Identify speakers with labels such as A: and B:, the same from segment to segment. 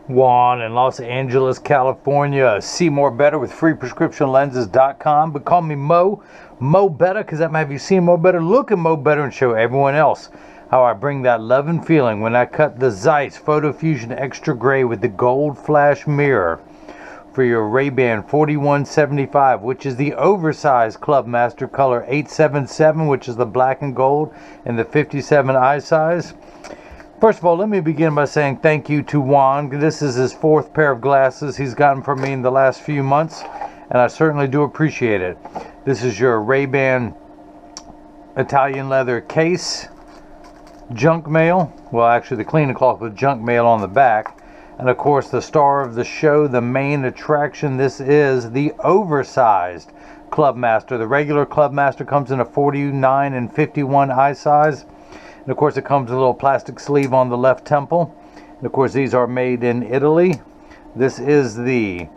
A: Juan in Los Angeles, California. See more better with freeprescriptionlenses.com. But call me Mo Better, because that might have you seen more better, looking more better, and show everyone else how I bring that love and feeling when I cut the Zeiss PhotoFusion Extra Gray with the gold flash mirror for your RayBan 4175, which is the oversized Clubmaster color 877, which is the black and gold, and the 57 eye size. First of all, let me begin by saying thank you to Juan. This is his 4th pair of glasses he's gotten from me in the last few months, and I certainly do appreciate it. This is your RayBan Italian leather case, junk mail. Well, actually the cleaning cloth with junk mail on the back. And of course, the star of the show, the main attraction, this is the oversized Clubmaster. The regular Clubmaster comes in a 49 and 51 eye size. And of course, it comes with a little plastic sleeve on the left temple. And of course, these are made in Italy. This is the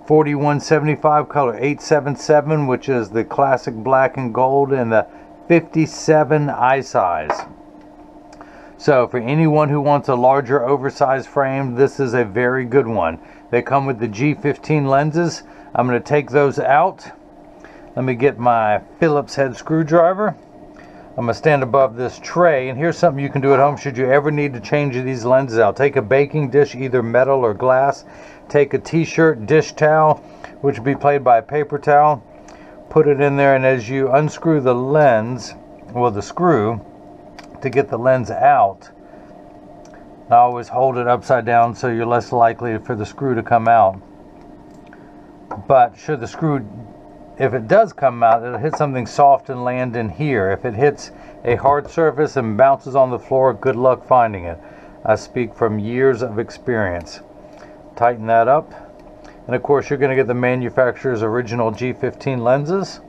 A: 4175 color 877, which is the classic black and gold, and the 57 eye size. So for anyone who wants a larger oversized frame, this is a very good one. They come with the G15 lenses. I'm going to take those out. Let me get my Phillips head screwdriver. I'm going to stand above this tray, and here's something you can do at home should you ever need to change these lenses out. Take a baking dish, either metal or glass. Take a t-shirt, dish towel, which would be played by a paper towel. Put it in there, and as you unscrew the lens, well, the screw, to get the lens out, I always hold it upside down so you're less likely for the screw to come out. But should the screw, if it does come out, it'll hit something soft and land in here. If it hits a hard surface and bounces on the floor, good luck finding it. I speak from years of experience. Tighten that up, and of course you're going to get the manufacturer's original G15 lenses.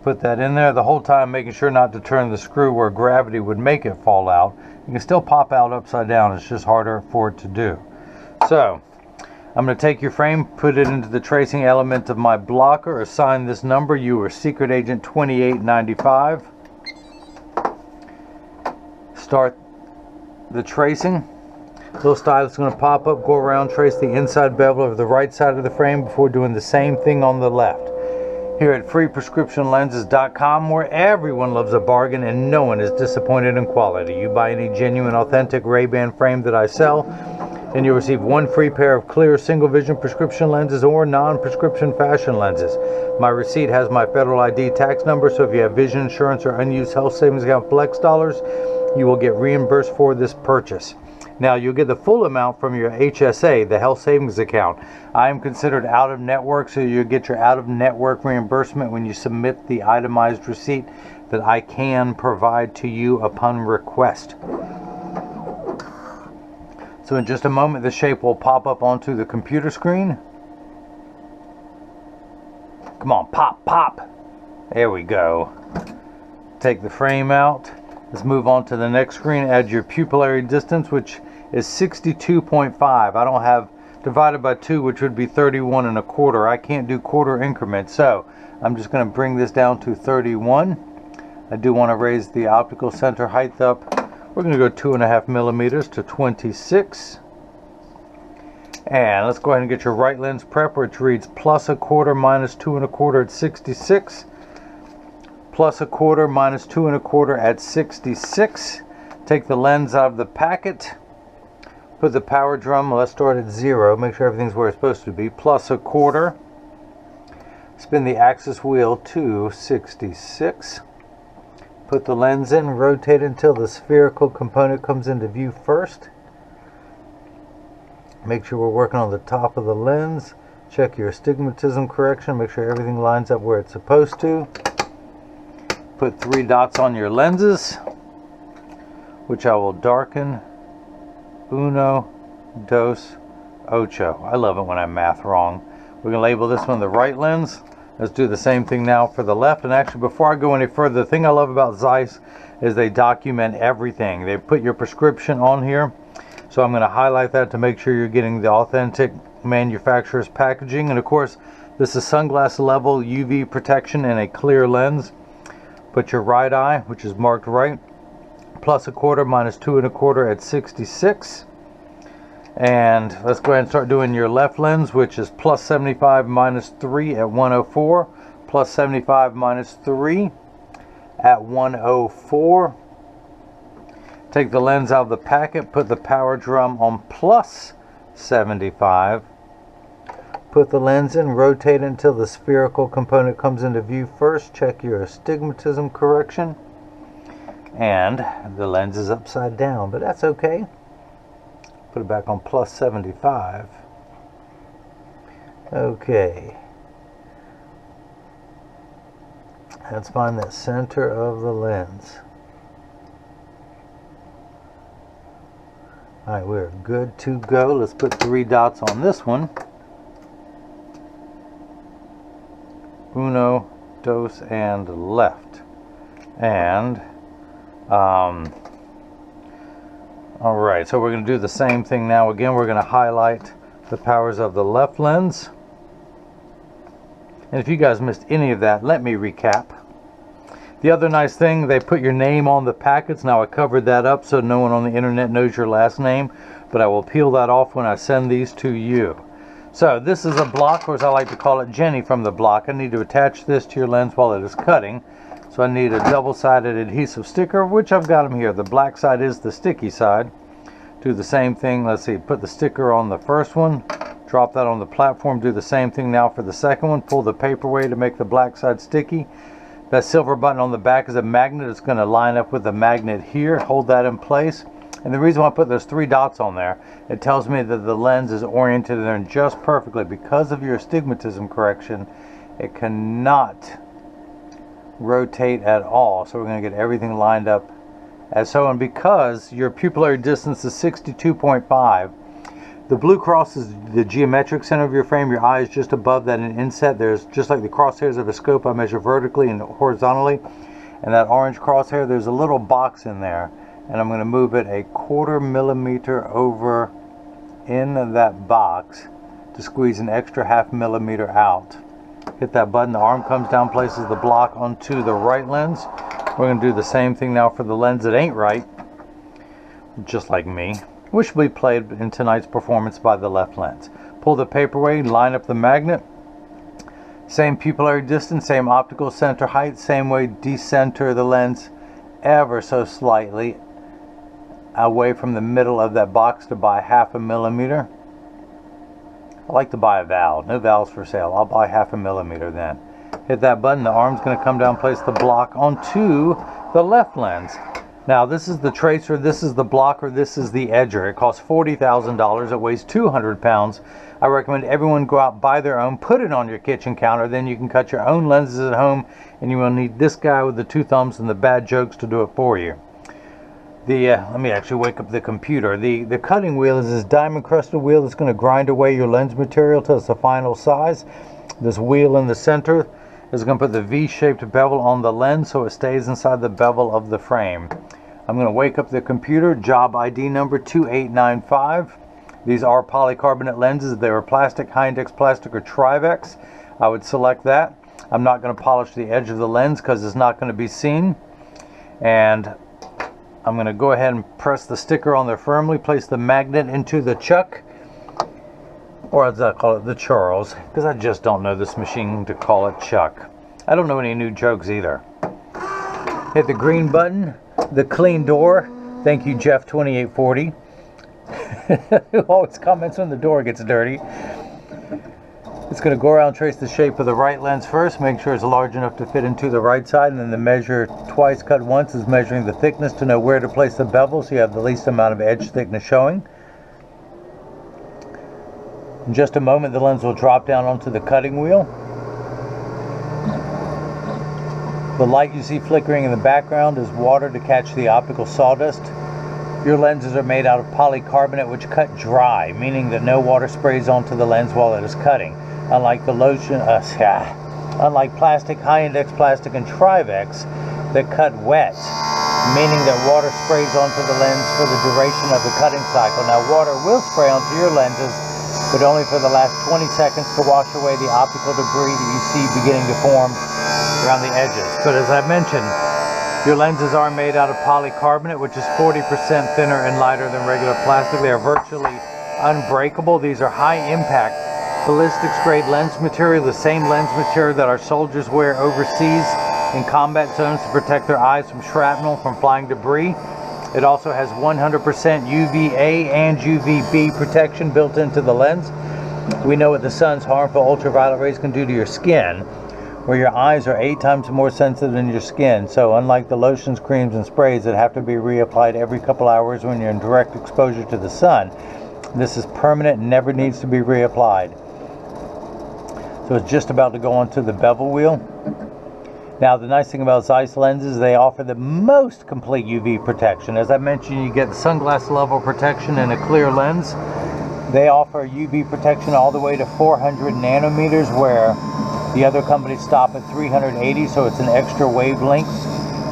A: Put that in there, the whole time making sure not to turn the screw where gravity would make it fall out. You can still pop out upside down, it's just harder for it to do. So I'm going to take your frame, put it into the tracing element of my blocker, assign this number. You are Secret Agent 2895. Start the tracing. Little stylus is going to pop up, go around, trace the inside bevel of the right side of the frame before doing the same thing on the left. Here at freeprescriptionlenses.com, where everyone loves a bargain and no one is disappointed in quality. You buy any genuine, authentic RayBan frame that I sell, and you'll receive 1 free pair of clear single vision prescription lenses or non-prescription fashion lenses. My receipt has my federal ID tax number, so if you have vision insurance or unused health savings account flex dollars, you will get reimbursed for this purchase. Now, you'll get the full amount from your HSA, the health savings account. I am considered out of network, so you'll get your out of network reimbursement when you submit the itemized receipt that I can provide to you upon request. So in just a moment, the shape will pop up onto the computer screen. Come on, pop, pop. There we go. Take the frame out. Let's move on to the next screen. Add your pupillary distance, which is 62.5. I don't have divided by 2, which would be 31 1/4. I can't do quarter increments, so I'm just going to bring this down to 31. I do want to raise the optical center height up. We're going to go 2.5 millimeters to 26. And let's go ahead and get your right lens prep, which reads +1/4 minus 2 1/4 at 66. +1/4 minus 2 1/4 at 66. Take the lens out of the packet. Put the power drum, let's start at 0. Make sure everything's where it's supposed to be. +1/4. Spin the axis wheel to 66. Put the lens in, rotate until the spherical component comes into view first. Make sure we're working on the top of the lens. Check your astigmatism correction. Make sure everything lines up where it's supposed to. Put 3 dots on your lenses, which I will darken. 1, 2, 8. I love it when I math wrong. We're going to label this one the right lens. Let's do the same thing now for the left. And actually, before I go any further, the thing I love about Zeiss is they document everything. They put your prescription on here. So I'm going to highlight that to make sure you're getting the authentic manufacturer's packaging. And of course, this is sunglass level UV protection in a clear lens. Put your right eye, which is marked right, plus 1/4 minus 2 1/4 at 66. And let's go ahead and start doing your left lens, which is plus 75 minus 3 at 104, plus 75 minus 3 at 104. Take the lens out of the packet, put the power drum on plus 75. Put the lens in, rotate until the spherical component comes into view first. Check your astigmatism correction. And the lens is upside down, but that's okay. Put it back on plus 75. Okay. Let's find that center of the lens. Alright, we're good to go. Let's put 3 dots on this one. Uno, dos, and left. And alright, so we're going to do the same thing now. Again, we're going to highlight the powers of the left lens. And if you guys missed any of that, let me recap. The other nice thing, they put your name on the packets. Now I covered that up so no one on the internet knows your last name, but I will peel that off when I send these to you. So this is a block, or as I like to call it, Jenny from the block. I need to attach this to your lens while it is cutting. So I need a double-sided adhesive sticker, which I've got them here. The black side is the sticky side. Do the same thing. Let's see, put the sticker on the first one, drop that on the platform, do the same thing now for the second one. Pull the paper away to make the black side sticky. That silver button on the back is a magnet. It's going to line up with the magnet here. Hold that in place. And the reason why I put those 3 dots on there, it tells me that the lens is oriented there just perfectly. Because of your astigmatism correction, it cannot rotate at all. So we're going to get everything lined up as so. And because your pupillary distance is 62.5, the blue cross is the geometric center of your frame. Your eye is just above that in inset. There's just like the crosshairs of a scope. I measure vertically and horizontally. And that orange crosshair, there's a little box in there. And I'm going to move it 1/4 millimeter over in that box to squeeze an extra 1/2 millimeter out. Hit that button, the arm comes down, places the block onto the right lens. We're going to do the same thing now for the lens that ain't right, just like me, which will be played in tonight's performance by the left lens. Pull the paper away, line up the magnet. Same pupillary distance, same optical center height, same way decenter the lens ever so slightly away from the middle of that box to buy 1/2 millimeter. I like to buy a valve. No valves for sale. I'll buy 1/2 millimeter then. Hit that button. The arm's going to come down, place the block onto the left lens. Now this is the tracer, this is the blocker, this is the edger. It costs $40,000. It weighs 200 pounds. I recommend everyone go out, buy their own, put it on your kitchen counter. Then you can cut your own lenses at home, and you will need this guy with the 2 thumbs and the bad jokes to do it for you. Let me actually wake up the computer. The cutting wheel is this diamond crusted wheel that's going to grind away your lens material till it's the final size. This wheel in the center is going to put the V-shaped bevel on the lens so it stays inside the bevel of the frame. I'm going to wake up the computer. Job ID number 2895. These are polycarbonate lenses. They were plastic, high-index plastic, or Trivex. I would select that. I'm not going to polish the edge of the lens because it's not going to be seen. And I'm going to go ahead and press the sticker on there firmly, place the magnet into the chuck, or as I call it, the Charles, because I just don't know this machine to call it Chuck. I don't know any new jokes either. Hit the green button, the clean door. Thank you, Jeff2840, who always comments when the door gets dirty. It's going to go around, trace the shape of the right lens first, make sure it's large enough to fit into the right side, and then the measure twice, cut once is measuring the thickness to know where to place the bevel so you have the least amount of edge thickness showing. In just a moment, the lens will drop down onto the cutting wheel. The light you see flickering in the background is water to catch the optical sawdust. Your lenses are made out of polycarbonate, which cut dry, meaning that no water sprays onto the lens while it is cutting. Unlike plastic, high-index plastic, and Trivex that cut wet, meaning that water sprays onto the lens for the duration of the cutting cycle. Now, water will spray onto your lenses, but only for the last 20 seconds to wash away the optical debris that you see beginning to form around the edges. But as I mentioned, Your lenses are made out of polycarbonate, which is 40% thinner and lighter than regular plastic. They are virtually unbreakable. These are high impact ballistics grade lens material, the same lens material that our soldiers wear overseas in combat zones to protect their eyes from shrapnel, from flying debris. It also has 100% UVA and UVB protection built into the lens. We know what the sun's harmful ultraviolet rays can do to your skin, where your eyes are 8 times more sensitive than your skin. So unlike the lotions, creams, and sprays that have to be reapplied every couple hours when you're in direct exposure to the sun, this is permanent and never needs to be reapplied. So it's just about to go onto the bevel wheel. Now, the nice thing about Zeiss lenses, they offer the most complete UV protection. As I mentioned, you get the sunglass level protection in a clear lens. They offer UV protection all the way to 400 nanometers, where the other companies stop at 380, so it's an extra wavelength,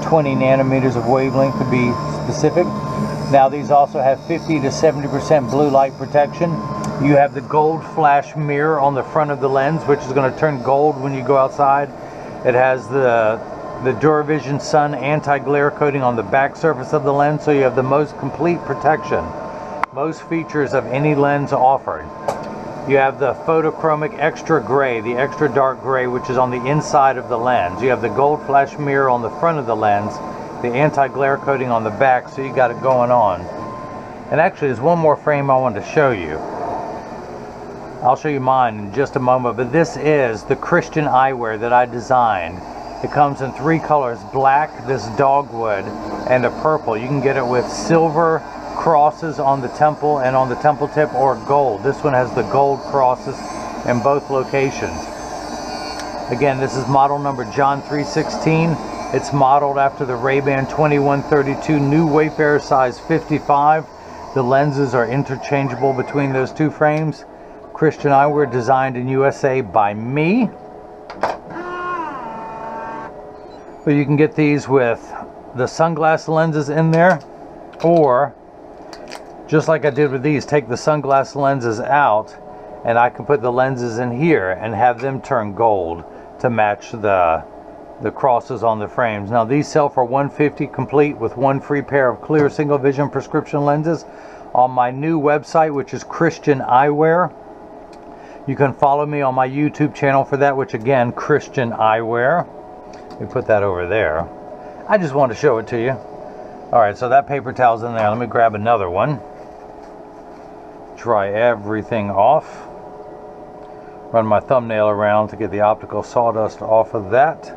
A: 20 nanometers of wavelength to be specific. Now, these also have 50 to 70% blue light protection. You have the gold flash mirror on the front of the lens, which is going to turn gold when you go outside. It has the DuraVision Sun anti-glare coating on the back surface of the lens, so you have the most complete protection, most features of any lens offered. You have the photochromic extra gray, the extra dark gray, which is on the inside of the lens. You have the gold flash mirror on the front of the lens, the anti-glare coating on the back, so you got it going on. And actually, there's one more frame I wanted to show you. I'll show you mine in just a moment, but this is the Christian eyewear that I designed. It comes in 3 colors, black, this dogwood, and a purple. You can get it with silver crosses on the temple and on the temple tip, or gold. This one has the gold crosses in both locations. Again, this is model number John 316. It's modeled after the RayBan 2132 new Wayfarer size 55. The lenses are interchangeable between those two frames. Christian eyewear, designed in USA by me. But you can get these with the sunglass lenses in there, or just like I did with these, take the sunglass lenses out and I can put the lenses in here and have them turn gold to match the crosses on the frames. Now, these sell for $150 complete with 1 free pair of clear single vision prescription lenses on my new website, which is Christian Eyewear. You can follow me on my YouTube channel for that, which again, Christian Eyewear. Let me put that over there. I just wanted to show it to you. Alright, so that paper towel's in there. Let me grab another one. Dry everything off. Run my thumbnail around to get the optical sawdust off of that.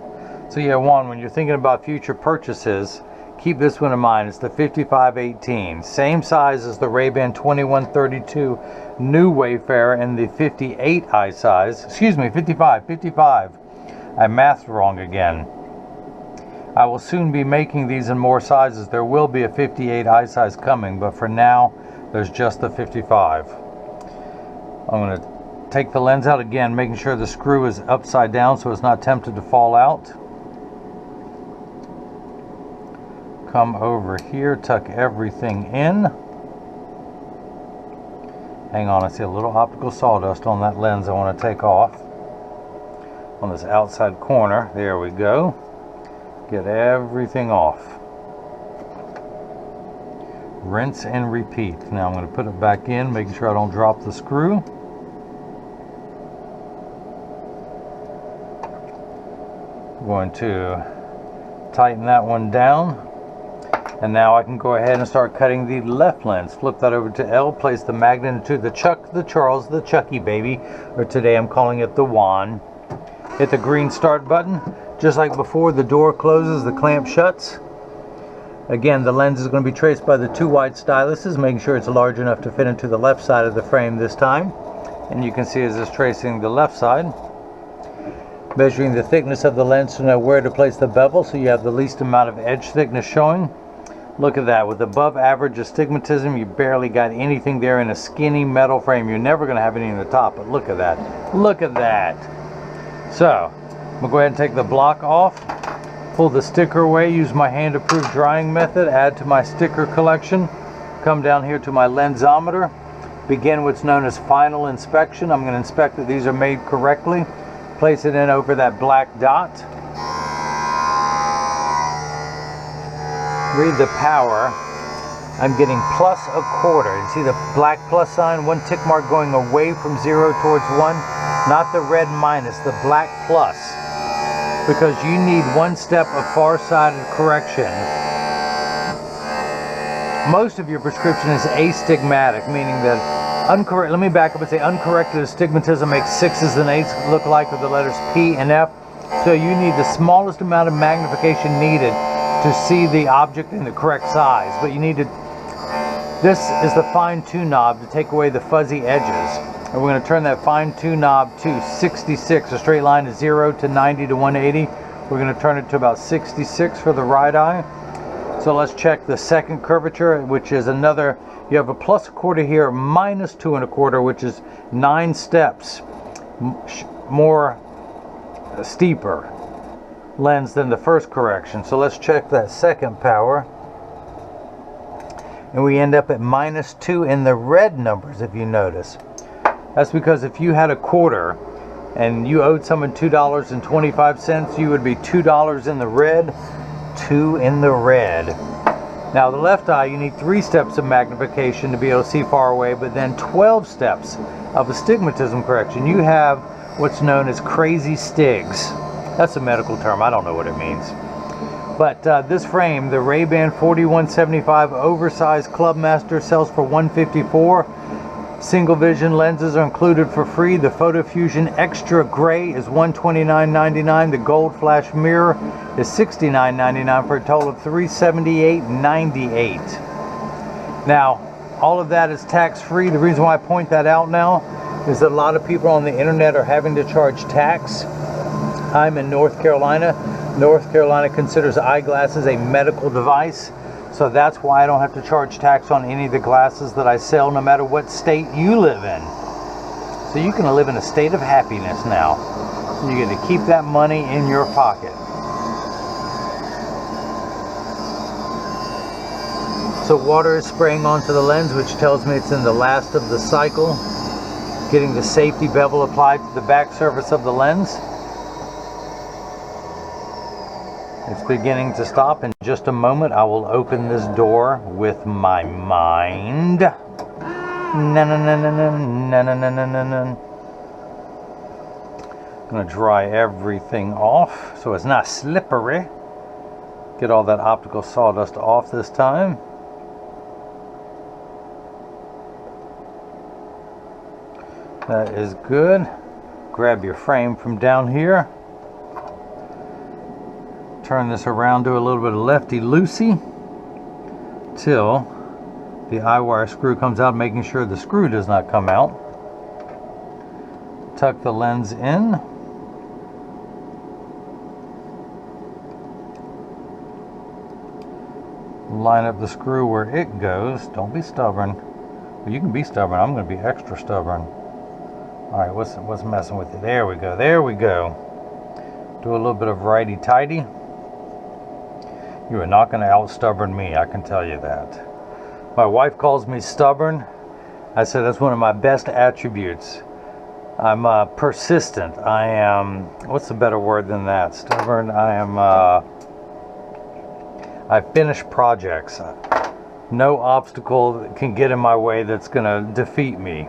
A: So yeah, Juan, when you're thinking about future purchases, keep this one in mind. It's the 5518. Same size as the RayBan 2132 new Wayfarer and the 58 eye size. Excuse me, 55. I mathed wrong again. I will soon be making these in more sizes. There will be a 58 eye size coming, but for now, there's just the 55. I'm going to take the lens out again, making sure the screw is upside down so it's not tempted to fall out. Come over here, tuck everything in. Hang on, I see a little optical sawdust on that lens I want to take off. On this outside corner, there we go. Get everything off. Rinse and repeat. Now I'm going to put it back in, making sure I don't drop the screw. I'm going to tighten that one down. And now I can go ahead and start cutting the left lens. Flip that over to L, place the magnet into the Chuck, the Charles, the Chucky baby, or today I'm calling it the Juan. Hit the green start button. Just like before, the door closes, the clamp shuts. Again, the lens is going to be traced by the 2 wide styluses, making sure it's large enough to fit into the left side of the frame this time. And you can see as it's tracing the left side. Measuring the thickness of the lens to know where to place the bevel so you have the least amount of edge thickness showing. Look at that. With above average astigmatism, you barely got anything there in a skinny metal frame. You're never going to have any in the top, but look at that. Look at that. So, I'm going to go ahead and take the block off, pull the sticker away, use my hand-approved drying method, add to my sticker collection, come down here to my lensometer, begin what's known as final inspection. I'm going to inspect that these are made correctly, place it in over that black dot. read the power, I'm getting plus a quarter. You see the black plus sign, one tick mark going away from 0 towards 1, not the red minus, the black plus. Because you need one step of far-sighted correction. Most of your prescription is astigmatic, meaning that let me back up and say uncorrected astigmatism makes 6s and 8s look like with the letters P and F. So you need the smallest amount of magnification needed to see the object in the correct size. But you need to, this is the fine-tune knob to take away the fuzzy edges. And we're going to turn that fine-tune knob to 66. A straight line is 0 to 90 to 180. We're going to turn it to about 66 for the right eye. So let's check the second curvature, which is another, you have a plus a quarter here, minus 2 1/4, which is 9 steps more steeper lens than the first correction. So let's check that second power. And we end up at minus 2 in the red numbers, if you notice. That's because if you had a quarter and you owed someone $2.25, you would be $2 in the red, 2 in the red. Now the left eye, you need 3 steps of magnification to be able to see far away, but then 12 steps of astigmatism correction. You have what's known as crazy stigs. That's a medical term, I don't know what it means. But this frame, the RayBan 4175 Oversized Clubmaster, sells for $154. Single vision lenses are included for free. The PhotoFusion Extra Gray is $129.99. The Gold Flash Mirror is $69.99 for a total of $378.98. Now, all of that is tax-free. The reason why I point that out now is that a lot of people on the internet are having to charge tax. I'm in North Carolina. North Carolina considers eyeglasses a medical device. So that's why I don't have to charge tax on any of the glasses that I sell, no matter what state you live in. So you can live in a state of happiness now. You get to keep that money in your pocket. So water is spraying onto the lens, which tells me it's in the last of the cycle. Getting the safety bevel applied to the back surface of the lens. It's beginning to stop. In just a moment, I will open this door with my mind. I'm going to dry everything off so it's not slippery. Get all that optical sawdust off this time. That is good. Grab your frame from down here. Turn this around, do a little bit of lefty-loosey till the eye wire screw comes out, making sure the screw does not come out. Tuck the lens in. Line up the screw where it goes. Don't be stubborn. Well, you can be stubborn. I'm going to be extra stubborn. All right, what's messing with it? There we go. There we go. Do a little bit of righty-tighty. You are not going to out-stubborn me, I can tell you that. My wife calls me stubborn. I said that's one of my best attributes. I'm persistent. I am, what's a better word than that? Stubborn. I finish projects. No obstacle can get in my way that's going to defeat me.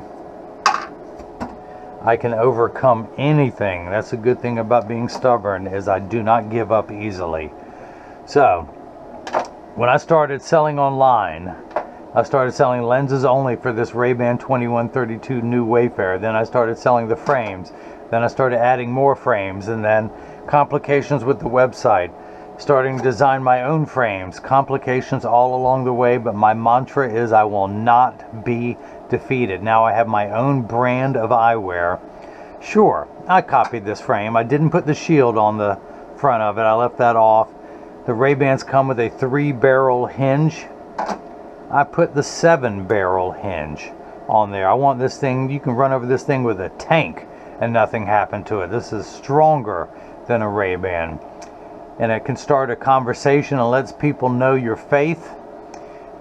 A: I can overcome anything. That's a good thing about being stubborn, is I do not give up easily. So, when I started selling online, I started selling lenses only for this RayBan 2132 new Wayfarer. Then I started selling the frames. Then I started adding more frames, and then complications with the website. Starting to design my own frames. Complications all along the way, but my mantra is I will not be defeated. Now I have my own brand of eyewear. Sure, I copied this frame. I didn't put the shield on the front of it. I left that off. The RayBans come with a 3-barrel hinge. I put the 7-barrel hinge on there. I want this thing, you can run over this thing with a tank and nothing happened to it. This is stronger than a RayBan. And it can start a conversation and lets people know your faith.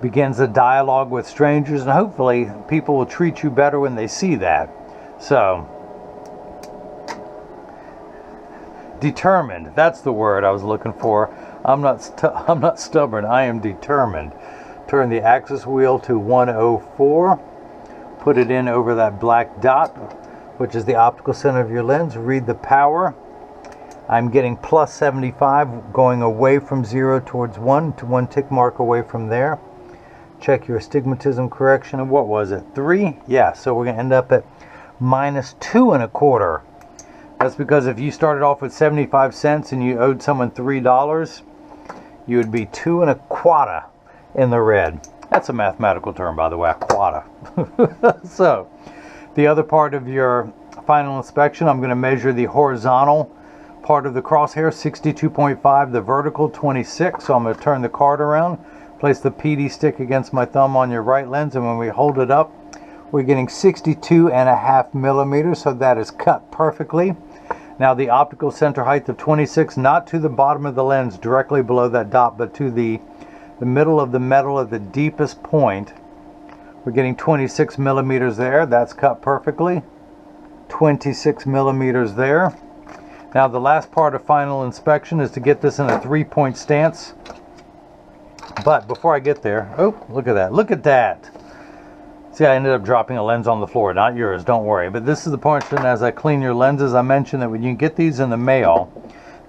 A: Begins a dialogue with strangers, and hopefully people will treat you better when they see that. So, determined, that's the word I was looking for. I'm not stubborn. I am determined. Turn the axis wheel to 104. Put it in over that black dot, which is the optical center of your lens. Read the power. I'm getting plus 75, going away from 0 towards 1, to 1 tick mark away from there. Check your astigmatism correction of, what was it, 3? Yeah, so we're going to end up at minus 2 1/4. That's because if you started off with 75 cents and you owed someone $3, you would be 2 1/4 in the red. That's a mathematical term, by the way, a quarter. So, the other part of your final inspection, I'm going to measure the horizontal part of the crosshair, 62.5, the vertical, 26. So I'm going to turn the card around, place the PD stick against my thumb on your right lens, and when we hold it up, we're getting 62.5 millimeters, so that is cut perfectly. Now the optical center height of 26, not to the bottom of the lens directly below that dot, but to the middle of the metal at the deepest point. We're getting 26 millimeters there. That's cut perfectly. 26 millimeters there. Now the last part of final inspection is to get this in a 3-point stance. But before I get there, oh, look at that. Look at that. See, I ended up dropping a lens on the floor. Not yours, don't worry. But this is the portion as I clean your lenses. I mentioned that when you get these in the mail,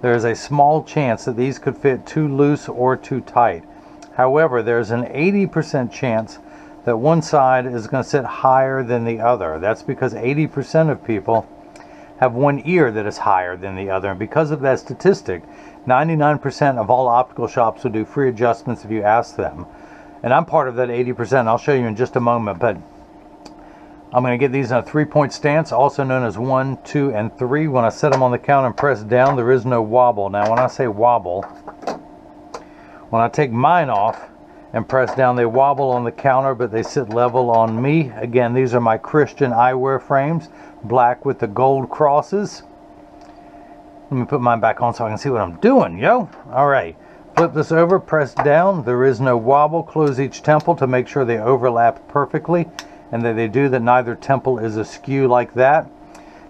A: there is a small chance that these could fit too loose or too tight. However, there's an 80% chance that one side is going to sit higher than the other. That's because 80% of people have one ear that is higher than the other. And because of that statistic, 99% of all optical shops will do free adjustments if you ask them. And I'm part of that 80%. I'll show you in just a moment. But I'm going to get these in a 3-point stance, also known as 1, 2, and 3. When I set them on the counter and press down, there is no wobble. Now, when I say wobble, when I take mine off and press down, they wobble on the counter, but they sit level on me. Again, these are my Christian eyewear frames, black with the gold crosses. Let me put mine back on so I can see what I'm doing, yo. All right, flip this over, press down. There is no wobble. Close each temple to make sure they overlap perfectly, and that they do, that neither temple is askew like that.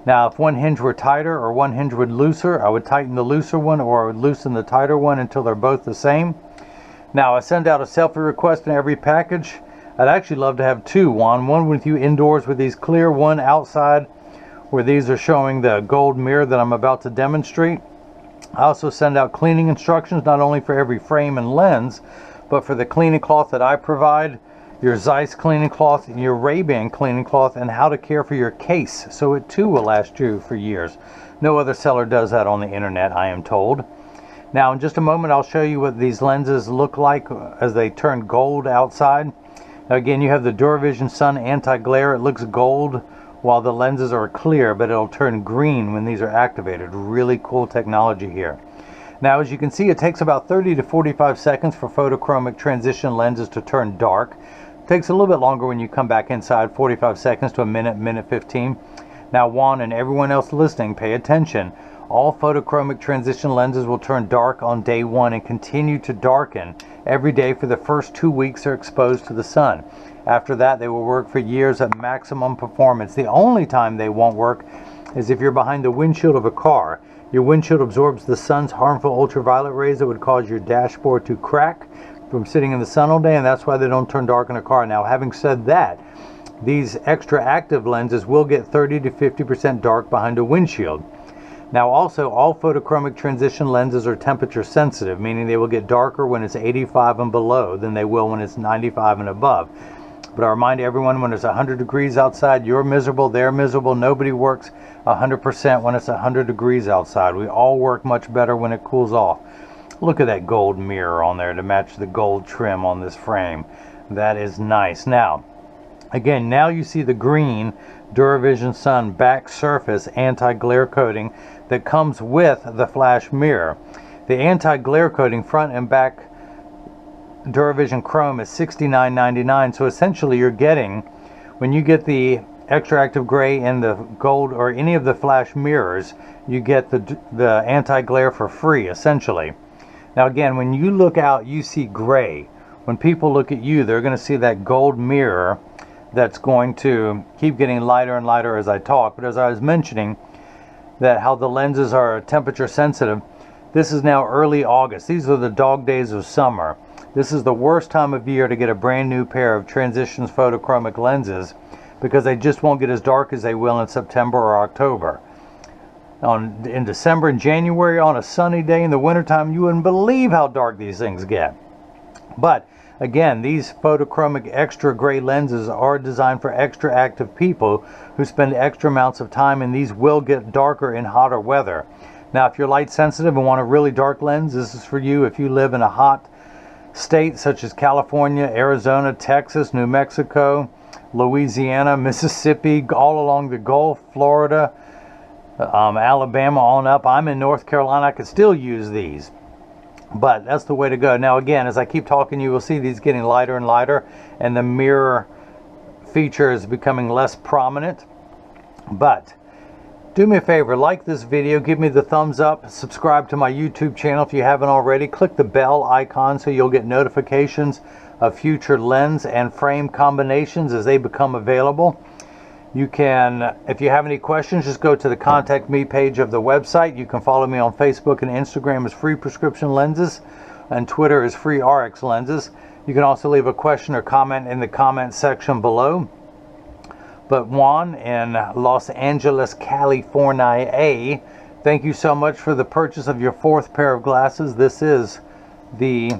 A: Now, if one hinge were tighter or one hinge were looser, I would tighten the looser one, or I would loosen the tighter one until they're both the same. Now, I send out a selfie request in every package. I'd actually love to have 2, Juan. One with you indoors with these clear, one outside where these are showing the gold mirror that I'm about to demonstrate. I also send out cleaning instructions, not only for every frame and lens, but for the cleaning cloth that I provide, your Zeiss cleaning cloth, your RayBan cleaning cloth, and how to care for your case, so it too will last you for years. No other seller does that on the internet, I am told. Now, in just a moment, I'll show you what these lenses look like as they turn gold outside. Now, again, you have the DuraVision Sun Anti-Glare. It looks gold while the lenses are clear, but it'll turn green when these are activated. Really cool technology here. Now, as you can see, it takes about 30 to 45 seconds for photochromic transition lenses to turn dark. It takes a little bit longer when you come back inside, 45 seconds to a minute, minute 15. Now, Juan and everyone else listening, pay attention. All photochromic transition lenses will turn dark on day 1 and continue to darken every day for the first 2 weeks they're exposed to the sun. After that, they will work for years at maximum performance. The only time they won't work is if you're behind the windshield of a car. Your windshield absorbs the sun's harmful ultraviolet rays that would cause your dashboard to crack from sitting in the sun all day, and that's why they don't turn dark in a car. Now, having said that, these extra active lenses will get 30 to 50% dark behind a windshield. Now, also, all photochromic transition lenses are temperature sensitive, meaning they will get darker when it's 85 and below than they will when it's 95 and above. But I remind everyone, when it's 100 degrees outside, you're miserable, they're miserable. Nobody works 100% when it's 100 degrees outside. We all work much better when it cools off. Look at that gold mirror on there to match the gold trim on this frame. That is nice. Now, again, now you see the green DuraVision Sun back surface anti-glare coating that comes with the flash mirror. The anti-glare coating front and back DuraVision Chrome is $69.99. So essentially you're getting, when you get the extra active gray and the gold or any of the flash mirrors, you get the anti-glare for free, essentially. Now again, when you look out, you see gray. When people look at you, they're going to see that gold mirror that's going to keep getting lighter and lighter as I talk. But as I was mentioning, that how the lenses are temperature sensitive, This is now early August. These are the dog days of summer. This is the worst time of year to get a brand new pair of Transitions photochromic lenses because they just won't get as dark as they will in September or October. In December and January, on a sunny day in the wintertime, you wouldn't believe how dark these things get. But again, these photochromic extra gray lenses are designed for extra active people who spend extra amounts of time, and these will get darker in hotter weather. Now, if you're light sensitive and want a really dark lens, this is for you. If you live in a hot state such as California, Arizona, Texas, New Mexico, Louisiana, Mississippi, all along the Gulf, Florida, Alabama on up. I'm in North Carolina. I could still use these, but that's the way to go. Now again, as I keep talking, you will see these getting lighter and lighter, and the mirror feature is becoming less prominent. But do me a favor, like this video, give me the thumbs up, subscribe to my YouTube channel if you haven't already, click the bell icon so you'll get notifications of future lens and frame combinations as they become available. You can, if you have any questions, just go to the contact me page of the website. You can follow me on Facebook and Instagram as Free Prescription Lenses, and Twitter is Free RX Lenses. You can also leave a question or comment in the comment section below. But Juan in Los Angeles, California, thank you so much for the purchase of your 4th pair of glasses. This is the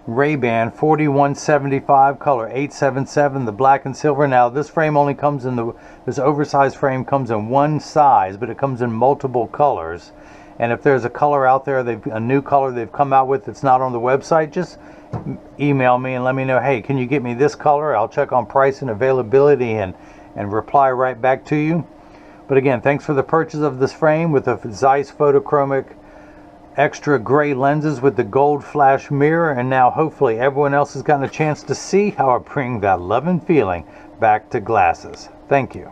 A: RayBan 4175 color 877, the black and silver. Now this frame only comes in this oversized frame comes in one size, but it comes in multiple colors. And if there's a color out there, a new color they've come out with that's not on the website, just email me and let me know, hey, can you get me this color? I'll check on price and availability and reply right back to you. But again, thanks for the purchase of this frame with the Zeiss photochromic extra gray lenses with the gold flash mirror, and now hopefully everyone else has gotten a chance to see how I bring that love and feeling back to glasses. Thank you.